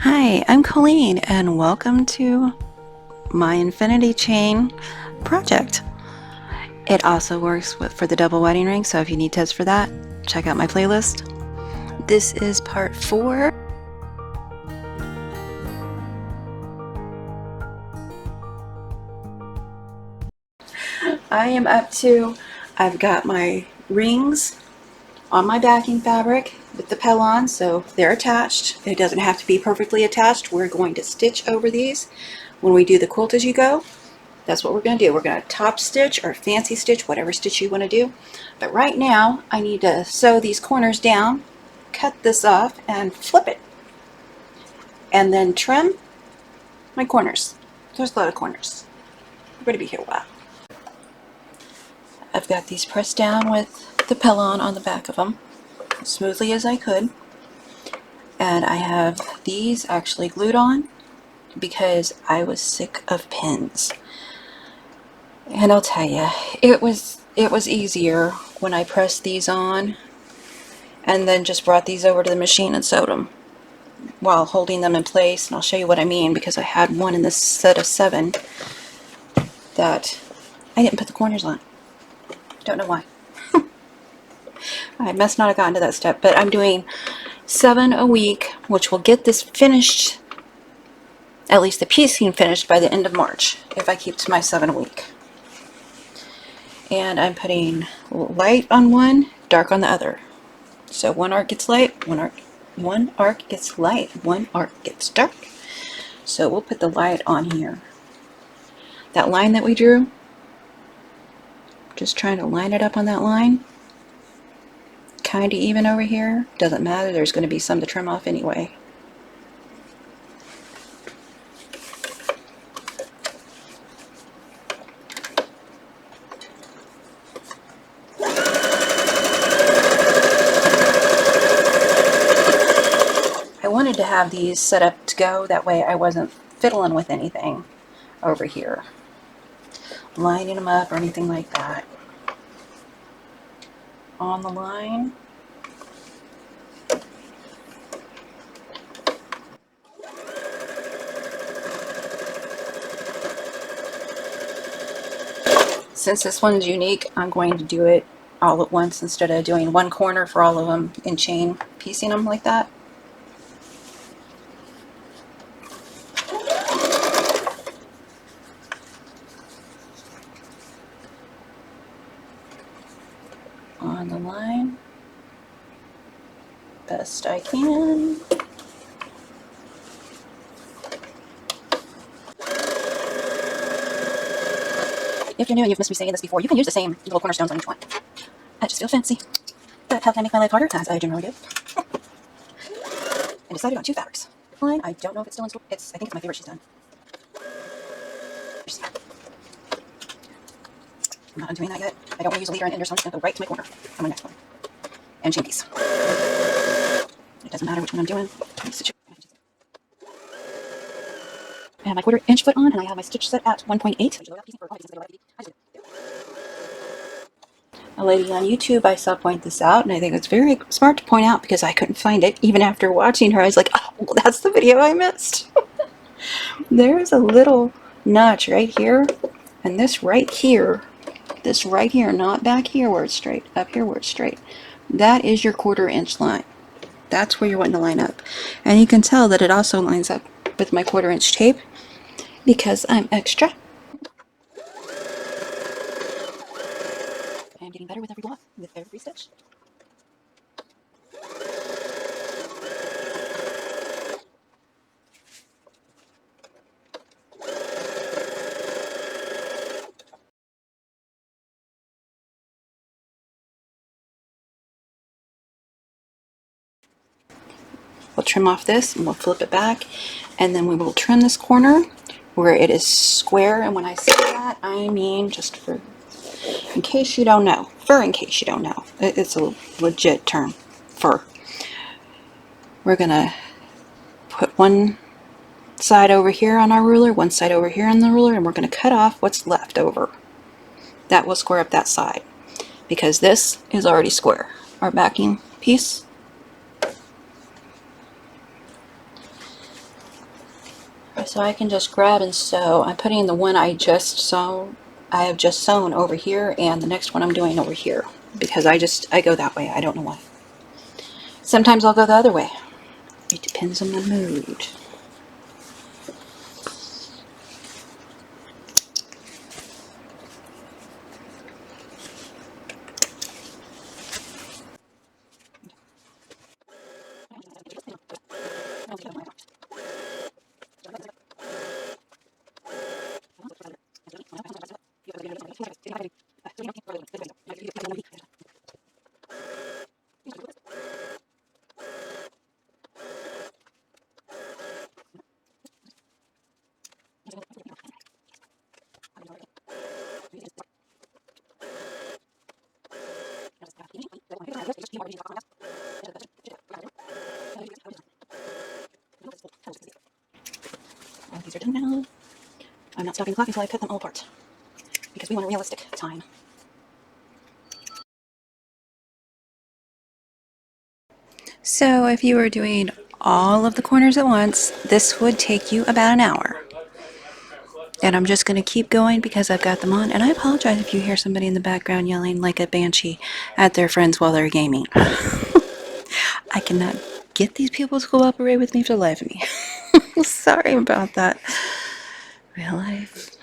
Hi, I'm Coleen and welcome to my infinity chain project. It also works for the double wedding ring, so if you need tips for that, check out my playlist. This is part 4. I am up to, I've got my rings on my backing fabric with the pell on, so they're attached. It doesn't have to be perfectly attached. We're going to stitch over these when we do the quilt as you go. That's what we're going to do. We're going to top stitch or fancy stitch, whatever stitch you want to do. But right now, I need to sew these corners down, cut this off, and flip it. And then trim my corners. There's a lot of corners. We're going to be here a while. I've got these pressed down with the pellon on the back of them, as smoothly as I could. And I have these actually glued on because I was sick of pins. And I'll tell you, it was easier when I pressed these on and then just brought these over to the machine and sewed them while holding them in place. And I'll show you what I mean, because I had one in this set of 7 that I didn't put the corners on. Don't know why. I must not have gotten to that step, but I'm doing 7 a week, which will get this finished, at least the piecing finished, by the end of March, if I keep to my 7 a week. And I'm putting light on one, dark on the other. So one arc gets light, one arc gets light, one arc gets dark. So we'll put the light on here. That line that we drew, just trying to line it up on that line. Kind of even over here. Doesn't matter, there's going to be some to trim off anyway. I wanted to have these set up to go, that way I wasn't fiddling with anything over here, lining them up or anything like that. On the line. Since this one's unique, I'm going to do it all at once instead of doing one corner for all of them in chain, piecing them like that. On the line, best I can. If you're new and you've missed me saying this before, you can use the same little cornerstones on each one. I just feel fancy. But how can I make my life harder? As I generally do. And decided on 2 fabrics. Line, I don't know if it's still in store. I think it's my favorite she's done. I'm not doing that yet. I don't want to use a leader and ender, so I'm just going to go right to my corner on my next one. And chain piece. It doesn't matter which one I'm doing. I have my 1/4 inch foot on, and I have my stitch set at 1.8. A lady on YouTube I saw point this out, and I think it's very smart to point out because I couldn't find it. Even after watching her, I was like, oh, well, that's the video I missed. There's a little notch right here, and this right here, not back here where it's straight, up here where it's straight. That is your 1/4 inch line. That's where you're wanting to line up. And you can tell that it also lines up with my 1/4 inch tape because I'm extra. I'm getting better with every block, with every stitch. We'll trim off this and we'll flip it back, and then we will trim this corner where it is square. And when I say that, I mean just for, in case you don't know, in case you don't know, it's a legit term, fur. We're gonna put one side over here on our ruler, one side over here on the ruler, and we're gonna cut off what's left over. That will square up that side because this is already square, our backing piece. So I can just grab and sew. I'm putting the one I have just sewn over here, and the next one I'm doing over here because I go that way. I don't know why. Sometimes I'll go the other way. It depends on my mood. Well, these are done now. I'm not stopping the clock until I put them all apart because we want a realistic time. So if you were doing all of the corners at once, this would take you about an hour. And I'm just going to keep going because I've got them on. And I apologize if you hear somebody in the background yelling like a banshee at their friends while they're gaming. I cannot get these people to cooperate with me for the life of me. Sorry about that. Real life.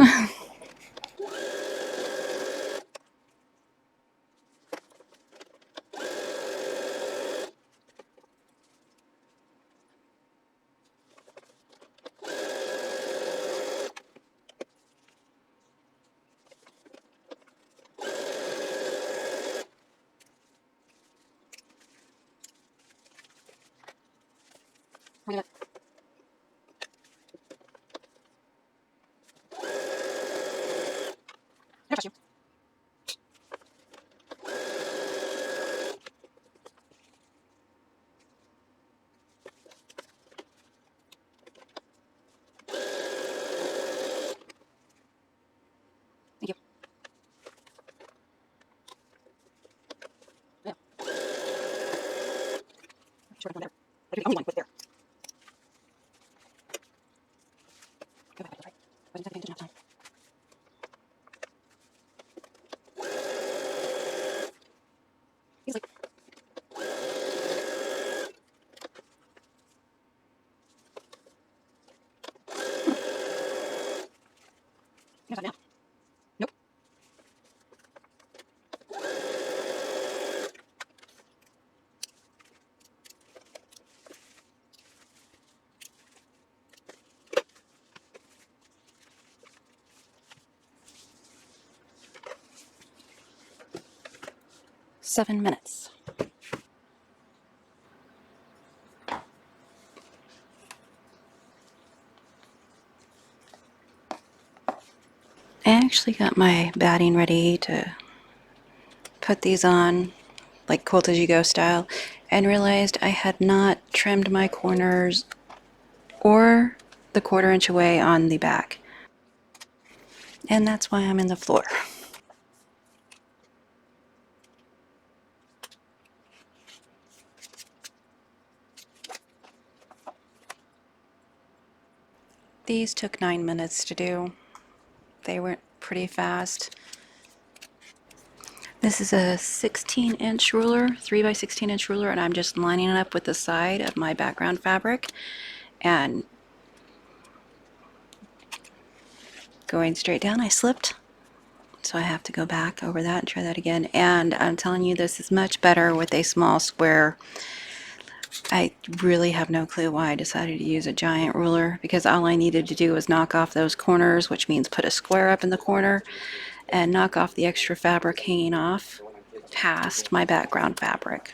7 minutes. I actually got my batting ready to put these on like quilt as you go style and realized I had not trimmed my corners or the 1/4 inch away on the back. And that's why I'm in the floor. These took 9 minutes to do. They went pretty fast. This is a 16-inch ruler, 3 by 16-inch ruler, and I'm just lining it up with the side of my background fabric and going straight down. I slipped, so I have to go back over that and try that again. And I'm telling you, this is much better with a small square. I really have no clue why I decided to use a giant ruler, because all I needed to do was knock off those corners, which means put a square up in the corner and knock off the extra fabric hanging off past my background fabric.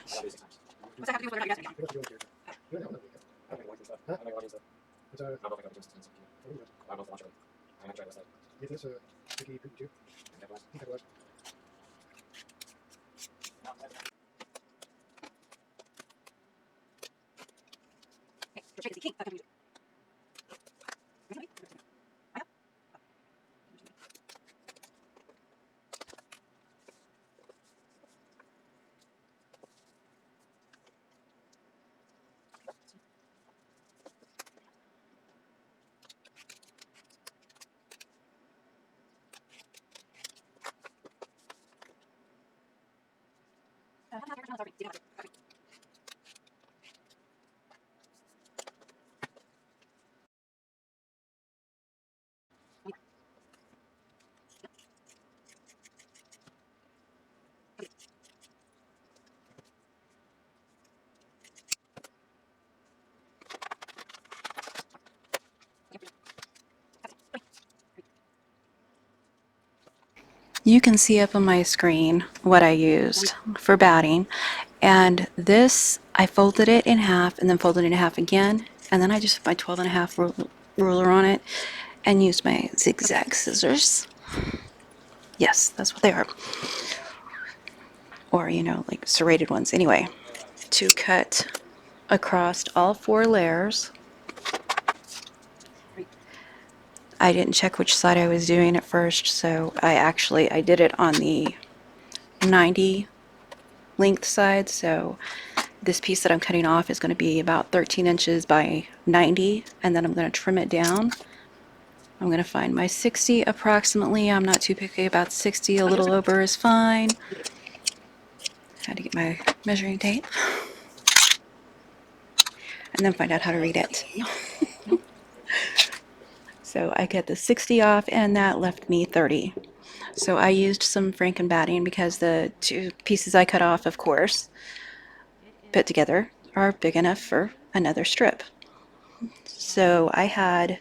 You can see up on my screen what I used for batting, and this, I folded it in half and then folded it in half again, and then I just put my 12.5 ruler on it and used my zigzag scissors. Yes, that's what they are. Or, you know, like serrated ones. Anyway, to cut across all 4 layers. I didn't check which side I was doing at first, so I did it on the 90 length side, so this piece that I'm cutting off is going to be about 13 inches by 90, and then I'm going to trim it down. I'm going to find my 60 approximately. I'm not too picky about 60, a little over is fine. Had to get my measuring tape. And then find out how to read it. So I cut the 60 off, and that left me 30. So I used some Franken batting because the 2 pieces I cut off, of course, put together are big enough for another strip. So I had,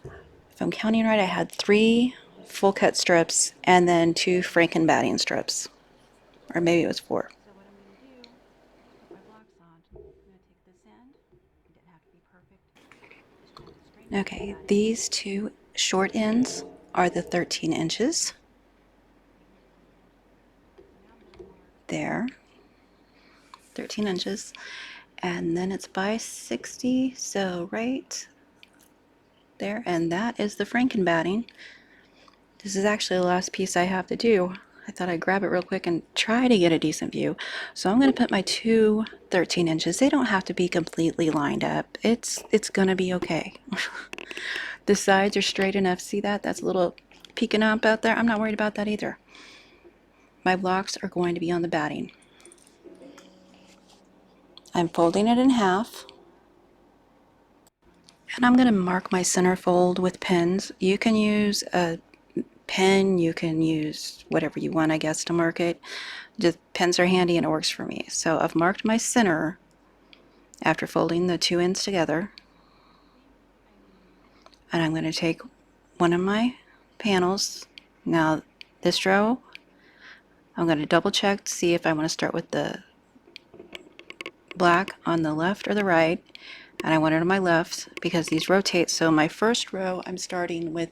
if I'm counting right, I had 3 full cut strips and then 2 Franken batting strips. Or maybe it was 4. So what I'm going to do, put my blocks on. I'm going to take this end. It didn't have to be perfect. Okay, these 2 short ends are the 13 inches. There. 13 inches. And then it's by 60, so right there, and that is the Franken batting. This is actually the last piece I have to do. I thought I'd grab it real quick and try to get a decent view. So I'm going to put my 2 13 inches. They don't have to be completely lined up. It's going to be okay. The sides are straight enough. See that? That's a little peeking up out there. I'm not worried about that either. My blocks are going to be on the batting. I'm folding it in half. And I'm going to mark my center fold with pins. You can use a pen, you can use whatever you want, I guess, to mark it. Just pens are handy and it works for me. So I've marked my center after folding the 2 ends together. And I'm going to take one of my panels. Now this row, I'm going to double check to see if I want to start with the black on the left or the right. And I want it on my left because these rotate. So my first row, I'm starting with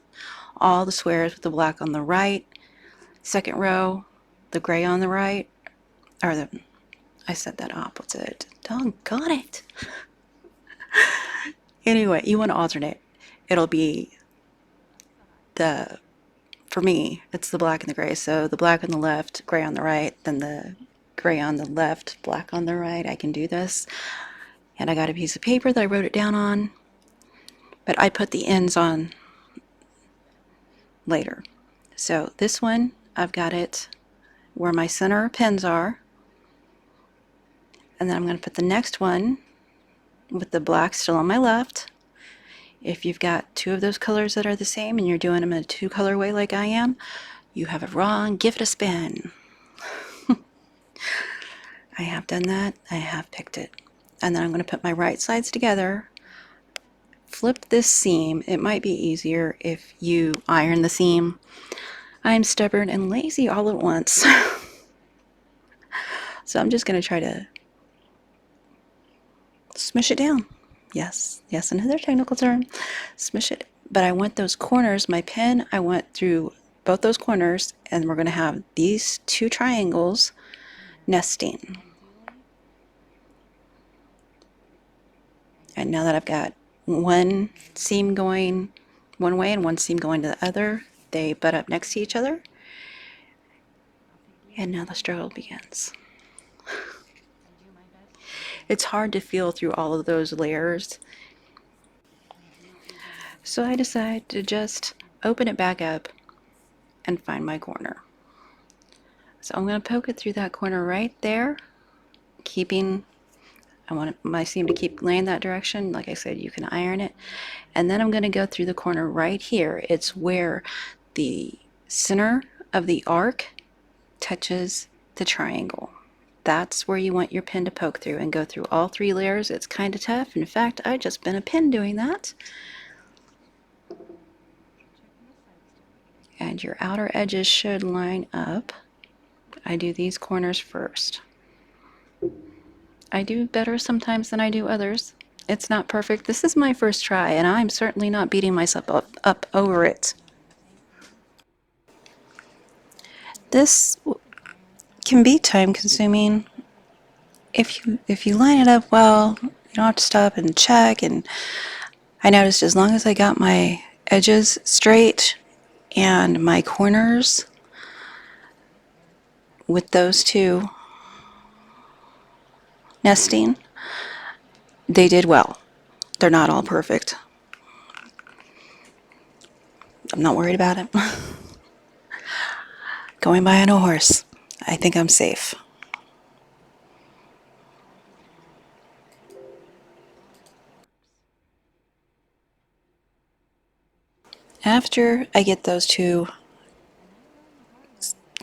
all the squares with the black on the right. Second row, the gray on the right, or the, I said that opposite. Doggone it. Anyway, you want to alternate. It'll be the, for me, it's the black and the gray. So the black on the left, gray on the right, then the gray on the left, black on the right. I can do this. And I got a piece of paper that I wrote it down on, but I put the ends on later. So this one, I've got it where my center pins are. And then I'm going to put the next one with the black still on my left. If you've got 2 of those colors that are the same and you're doing them in a 2 color way like I am, you have it wrong. Give it a spin. I have done that. I have picked it. And then I'm going to put my right sides together, flip this seam. It might be easier if you iron the seam. I'm stubborn and lazy all at once. So I'm just going to try to smush it down. Yes, another technical term. Smush it. But I want those corners, my pen, I went through both those corners, and we're going to have these 2 triangles nesting. And now that I've got one seam going one way and one seam going to the other, they butt up next to each other. And now the struggle begins. It's hard to feel through all of those layers. So I decide to just open it back up and find my corner. So I'm going to poke it through that corner right there, keeping, I want my seam to keep laying that direction. Like I said, you can iron it. And then I'm going to go through the corner right here. It's where the center of the arc touches the triangle. That's where you want your pin to poke through, and go through all 3 layers. It's kind of tough. In fact, I just bent a pin doing that. And your outer edges should line up. I do these corners first. I do better sometimes than I do others. It's not perfect. This is my first try, and I'm certainly not beating myself up over it. This can be time consuming. If you line it up well, you don't have to stop and check. And I noticed as long as I got my edges straight and my corners with those 2 nesting, they did well. They're not all perfect. I'm not worried about it. Going by on a horse. I think I'm safe. After I get those 2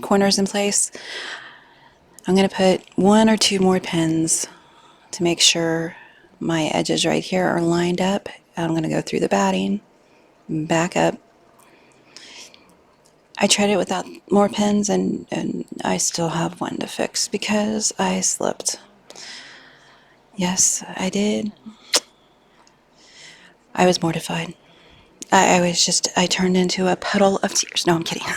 corners in place, I'm going to put 1 or 2 more pins to make sure my edges right here are lined up. I'm going to go through the batting, back up. I tried it without more pins, and I still have 1 to fix because I slipped. Yes, I did. I was mortified. I turned into a puddle of tears. No, I'm kidding.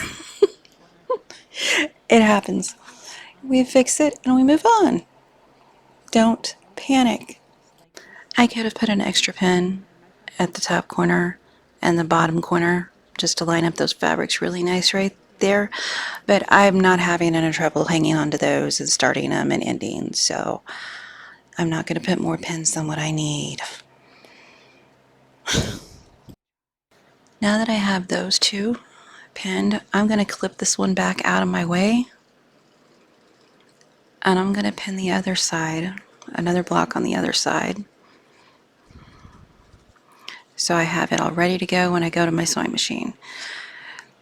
It happens. We fix it and we move on. Don't panic. I could have put an extra pin at the top corner and the bottom corner just to line up those fabrics really nice right there, but I'm not having any trouble hanging on to those and starting them and ending, so I'm not going to put more pins than what I need. Now that I have those 2 pinned, I'm going to clip this one back out of my way, and I'm going to pin the other side, another block on the other side, so I have it all ready to go when I go to my sewing machine.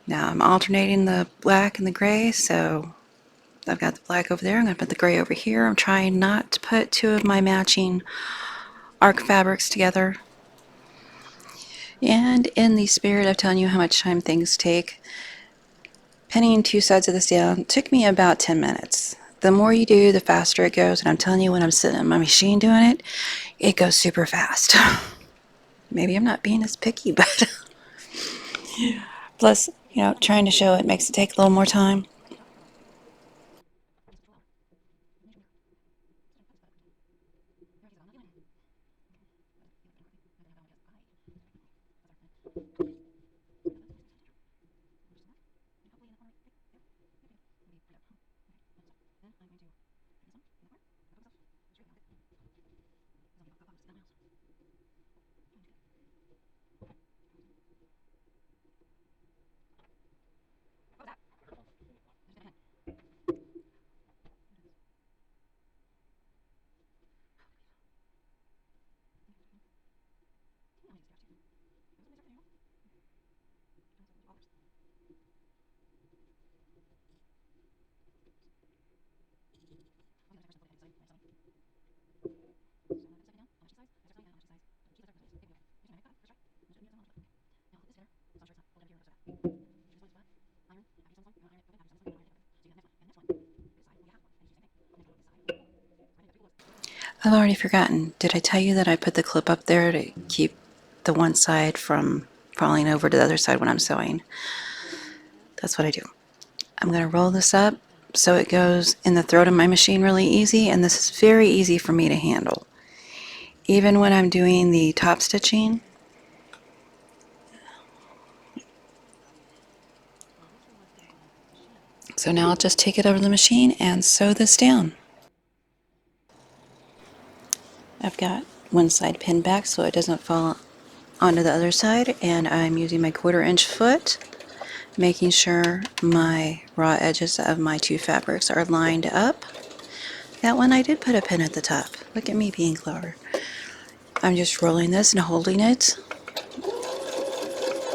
Now I'm alternating the black and the gray, so I've got the black over there, I'm going to put the gray over here. I'm trying not to put 2 of my matching arc fabrics together. And in the spirit of telling you how much time things take, pinning 2 sides of this down took me about 10 minutes. The more you do, the faster it goes, and I'm telling you, when I'm sitting in my machine doing it, it goes super fast. Maybe I'm not being as picky, but plus, trying to show it makes it take a little more time. I've already forgotten. Did I tell you that I put the clip up there to keep the one side from falling over to the other side when I'm sewing? That's what I do. I'm going to roll this up so it goes in the throat of my machine really easy, and this is very easy for me to handle. Even when I'm doing the top stitching, so now I'll just take it over to the machine and sew this down. I've got one side pinned back so it doesn't fall onto the other side, and I'm using my 1/4 inch foot. making sure my raw edges of my two fabrics are lined up. That one I did put a pin at the top. Look at me being clever. I'm just rolling this and holding it.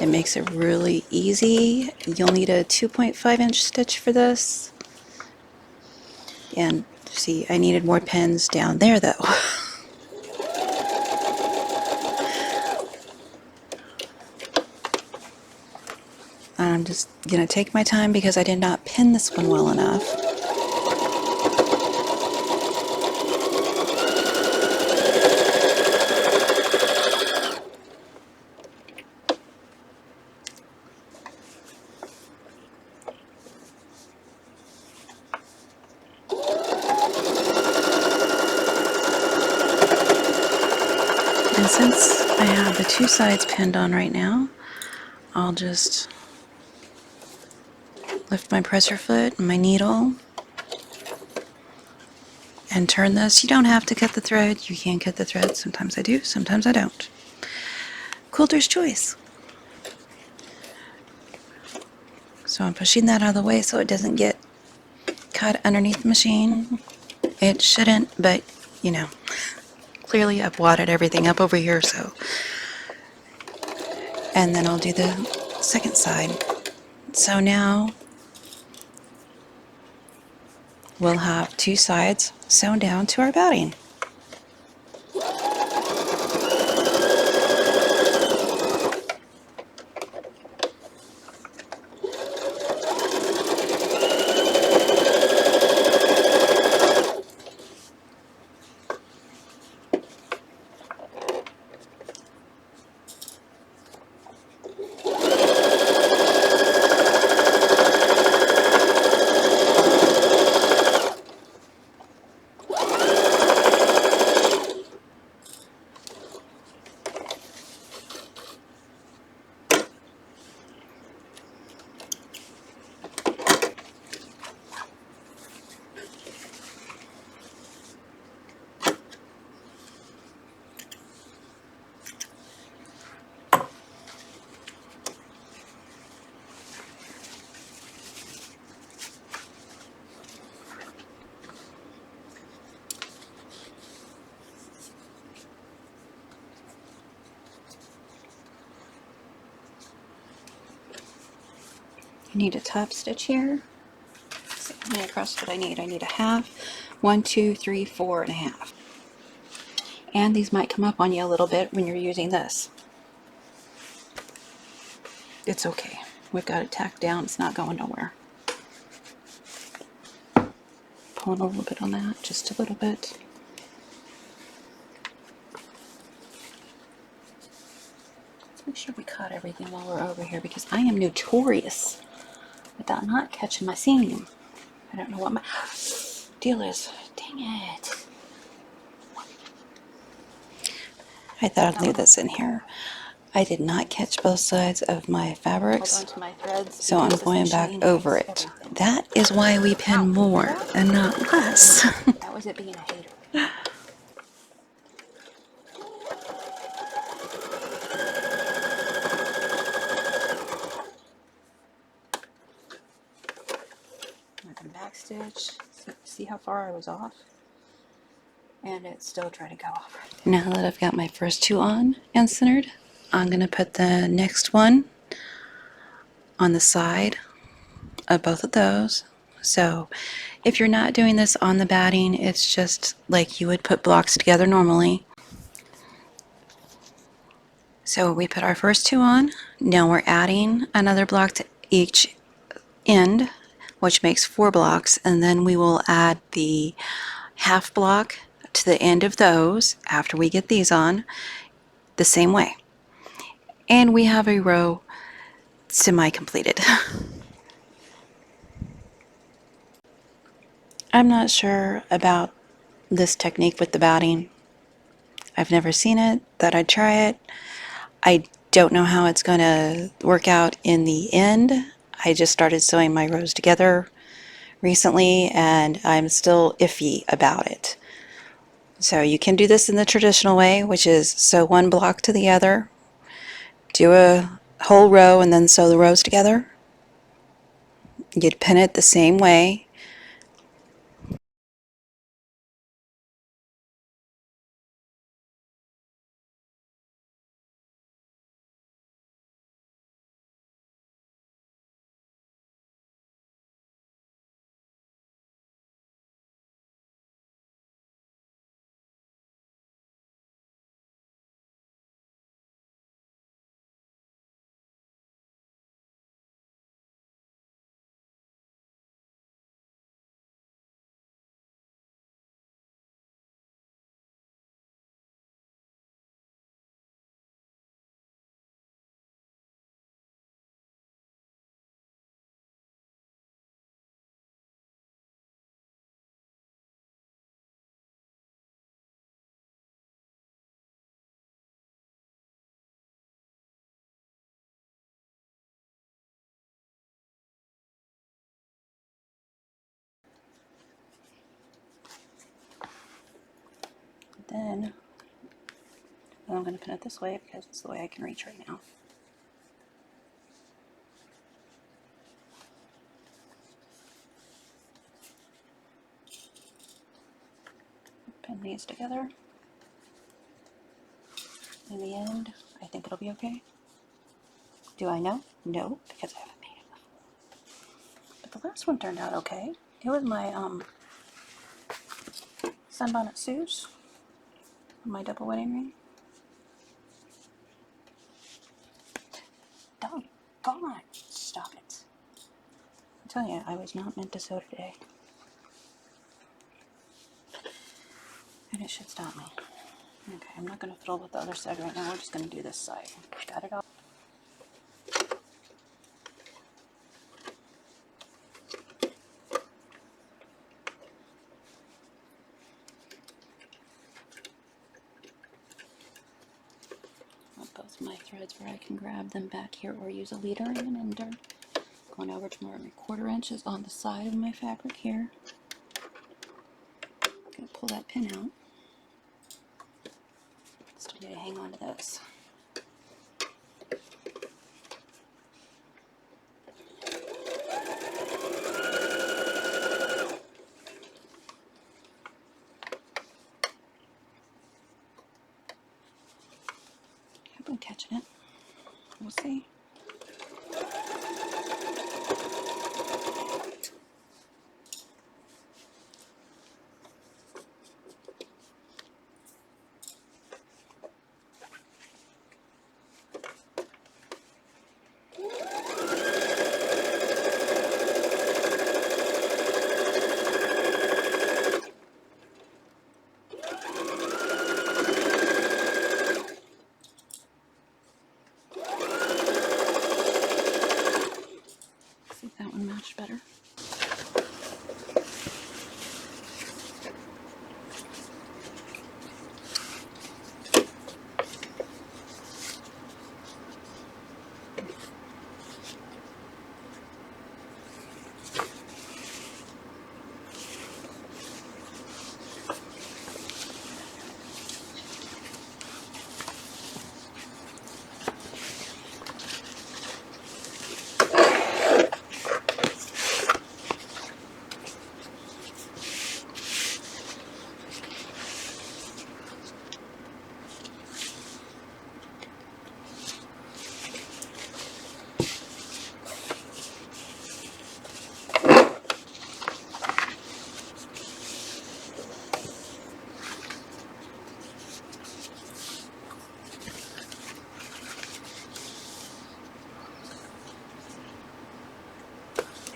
It makes it really easy. You'll need a 2.5-inch stitch for this. And see, I needed more pins down there though. I'm just going to take my time because I did not pin this one well enough. And since I have the two sides pinned on right now, I'll just lift my presser foot and my needle and turn this. You don't have to cut the thread. You can cut the thread. Sometimes I do, sometimes I don't. Quilter's choice. So I'm pushing that out of the way so it doesn't get caught underneath the machine. It shouldn't, but you know, clearly I've wadded everything up over here, so. And then I'll do the second side. So now we'll have two sides sewn down to our batting. I need a top stitch here. Let's see how many across what I need. I need a half, 1, 2, 3, 4 and a half. And these might come up on you a little bit when you're using this. It's okay. We've got it tacked down. It's not going nowhere. Pulling a little bit on that, just a little bit. Let's make sure we cut everything while we're over here because I am notorious without not catching my seam. I don't know what my deal is. Dang it. I thought I'd leave this in here. I did not catch both sides of my fabrics, so I'm going back over it. That is why we pin more and not less. That was it being a hater. Backstitch. See how far I was off? And it's still trying to go off. Now that I've got my first two on and centered, I'm going to put the next one on the side of both of those. So if you're not doing this on the batting, it's just like you would put blocks together normally. So we put our first two on. Now we're adding another block to each end, which makes 4 blocks, and then we will add the half block to the end of those after we get these on the same way. And we have a row semi-completed. I'm not sure about this technique with the batting. I've never seen it, thought I'd try it. I don't know how it's going to work out in the end. I just started sewing my rows together recently and I'm still iffy about it. So you can do this in the traditional way, which is sew one block to the other, do a whole row and then sew the rows together. You'd pin it the same way. Then I'm going to pin it this way because it's the way I can reach right now. Pin these together. In the end, I think it'll be okay. Do I know? No, because I haven't made it before. But the last one turned out okay. It was my sunbonnet Sue's, my double wedding ring. Doggone it. Stop it. I'm telling you, I was not meant to sew today. And it should stop me. Okay, I'm not going to fiddle with the other side right now. We're just going to do this side. Got it all. Both my threads where I can grab them back here or use a leader and an ender. Going over to more 1/4 inches on the side of my fabric here. Gonna pull that pin out. Still need to hang on to this. Hope I'm catching it. We'll see. See if that one matched better.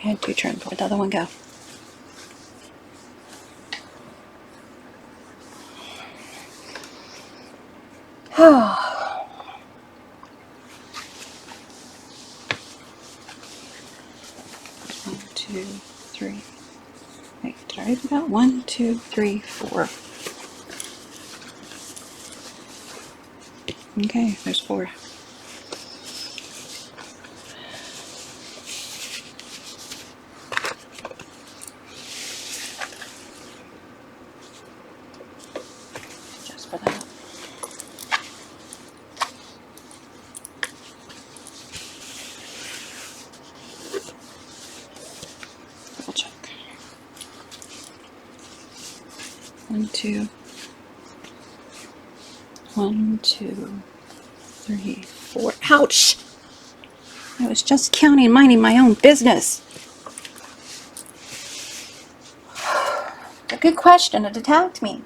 I had 2 turns. Where'd the other one go? Oh. 1, 2, 3. Wait, did I even got 1, 2, 3, 4. Okay, there's 4. Just for that. 1, 2, 3, 4. Ouch! I was just counting, minding my own business. A good question. It attacked me.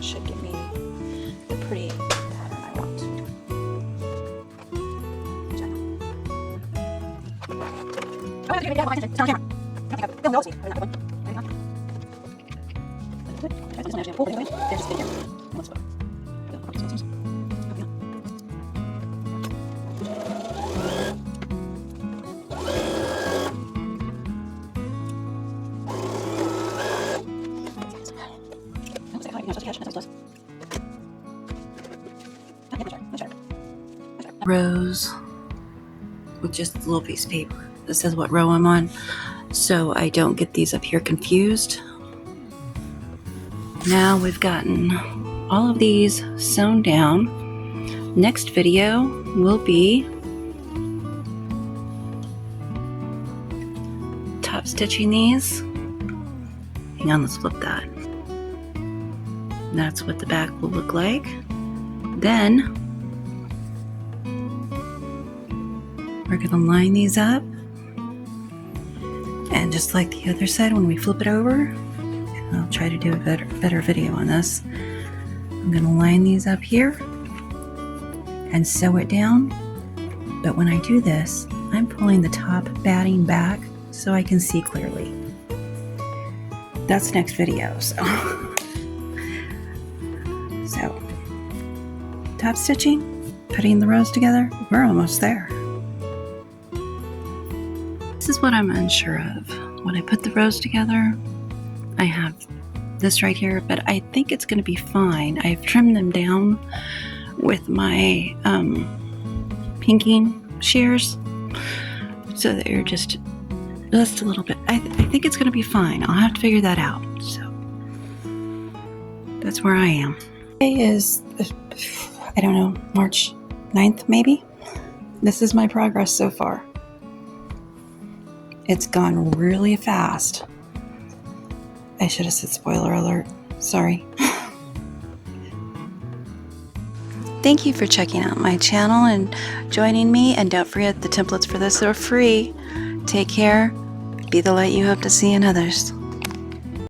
Should give me the pretty pattern I want. Rows with just a little piece of paper that says what row I'm on, so I don't get these up here confused. Now we've gotten all of these sewn down. Next video will be top stitching these. Hang on, let's flip that. That's what the back will look like. Then we're going to line these up, and just like the other side, when we flip it over, I'll try to do a better video on this. I'm going to line these up here and sew it down, but when I do this, I'm pulling the top batting back so I can see clearly. That's next video. So top stitching, putting the rows together, we're almost there. This is what I'm unsure of. When I put the rows together, I have this right here, but I think it's going to be fine. I've trimmed them down with my pinking shears so that you're just a little bit. I think it's going to be fine. I'll have to figure that out. So that's where I am. Today is, I don't know, March 9th maybe? This is my progress so far. It's gone really fast. I should have said spoiler alert. Sorry. Thank you for checking out my channel and joining me. And don't forget, the templates for this are free. Take care. Be the light you hope to see in others.